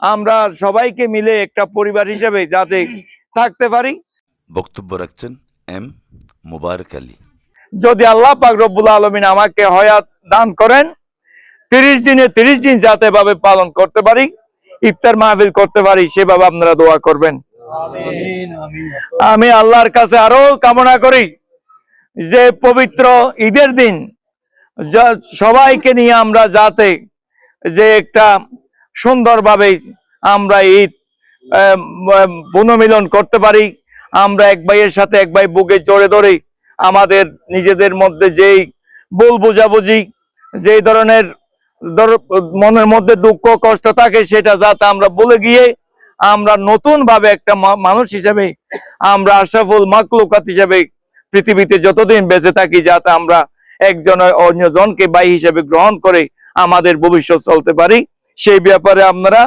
আমরা সবাইকে মিলে একটা পরিবার হিসেবে যাতে থাকতে পারি। বক্তব্য রাখছেন এম মোবারক আলী। যদি আল্লাহ পাক রব্বুল আলামিন আমাকে হায়াত দান করেন, 30 দিনে 30 দিন যাতে ভাবে পালন করতে পারি, ইফতার মাহফিল করতে পারি, সেভাবে আপনারা দোয়া করবেন। আমি আল্লাহর কাছে আরো কামনা করি যে পবিত্র ঈদের দিন সবাইকে নিয়ে আমরা যাতে যে একটা সুন্দরভাবে আমরা ঈদ পুনর্মিলন করতে পারি। আমরা এক ভাইয়ের সাথে এক ভাই বুকে জড়ে ধরে আমাদের নিজেদের মধ্যে যেই ভুল বুঝাবুঝি, যেই ধরনের মনের মধ্যে দুঃখ কষ্ট থাকে, সেটা যাতে আমরা ভুলে গিয়ে আমরা নতুন ভাবে একটা মানুষ হিসেবে, আমরা আশরাফুল মাখলুকাত হিসেবে পৃথিবীতে যতদিন বেঁচে থাকি, যাতে আমরা একজন অন্যজনকে ভাই হিসেবে গ্রহণ করে আমাদের ভবিষ্যৎ চলতে পারি। সেই ব্যাপারে আপনারা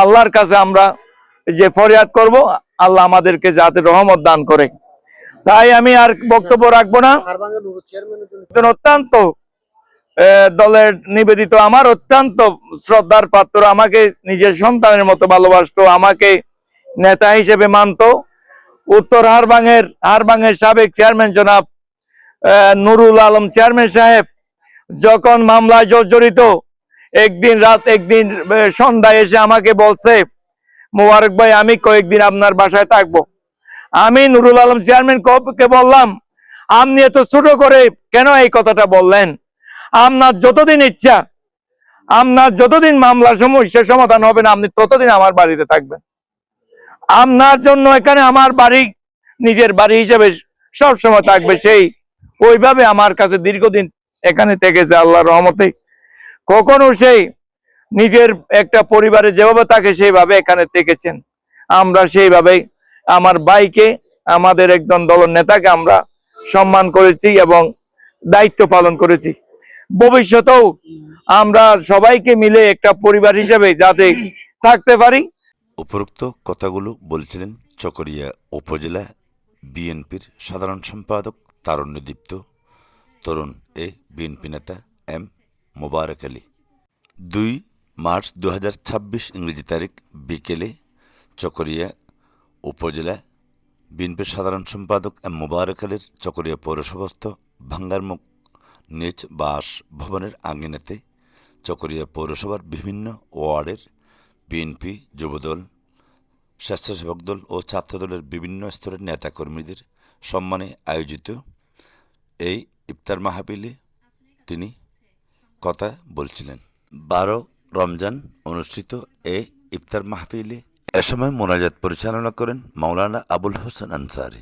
আল্লাহর কাছে আমরা যে ফরিয়াদ করব, আল্লাহ আমাদেরকে যাতে রহমত দান করে। তাই আমি আর বক্তব্য রাখবো না। অত্যন্ত দলের নিবেদিত, আমার অত্যন্ত শ্রদ্ধার পাত্র, আমাকে নিজের সন্তানের মতো ভালোবাসতো, আমাকে নেতা হিসেবে মানত। উত্তর হারবাঙের সাবেক চেয়ারম্যান জনাব নুরুল আলম চেয়ারম্যান সাহেব যখন মামলায় জর্জরিত, একদিন সন্ধ্যায় এসে আমাকে বলছে, মোবারক ভাই আমি কয়েকদিন আপনার বাসায় থাকবো। আমি নুরুল আলম চেয়ারম্যান কে বললাম, আপনি এত ছোট করে কেন এই কথাটা বললেন? আপনার যতদিন ইচ্ছা, আপনার যতদিন মামলার সমস্যার সমাধান হবে না, আপনি ততদিন আমার বাড়িতে থাকবেন। আপনার জন্য এখানে আমার বাড়ি নিজের বাড়ি হিসেবে সবসময় থাকবে। সেই ওইভাবে আমার কাছে দীর্ঘদিন এখানে থেকেছে আল্লাহর রহমতে। কখনো সেই নিজের একটা পরিবারে যেভাবে থাকে সেইভাবে এখানে থেকেছেন। আমরা সেইভাবে আমার ভাইকে, আমাদের একজন দলের নেতাকে আমরা সম্মান করেছি এবং দায়িত্ব পালন করেছি। ভবিষ্যতেও আমরা সবাইকে মিলে একটা পরিবার হিসেবে যাতে থাকতে পারি। উপরোক্ত কথাগুলো বলছিলেন চকরিয়া উপজেলা বিএনপির সাধারণ সম্পাদক তারুণ্যদীপ্ত তরুণ বিএনপি নেতা এম মোবারক আলী। 2 মার্চ 2026 ইংরেজি তারিখ বিকেলে চকরিয়া উপজেলা বিএনপির সাধারণ সম্পাদক এম মোবারক আলীর চকরিয়া পৌরসভাস্থ ভাঙ্গারমুখ নিজ বাসভবনের আঙিনাতে চকরিয়া পৌরসভার বিভিন্ন ওয়ার্ডের বিএনপি, যুবদল, স্বেচ্ছাসেবক দল ও ছাত্রদলের বিভিন্ন স্তরের নেতাকর্মীদের সম্মানে আয়োজিত এই ইফতার মাহফিলে তিনি কথা বলছিলেন। 12 রমজান অনুষ্ঠিত এই ইফতার মাহফিলে এ সময় মোনাজাত পরিচালনা করেন মাওলানা আবুল হোসেন আনসারী।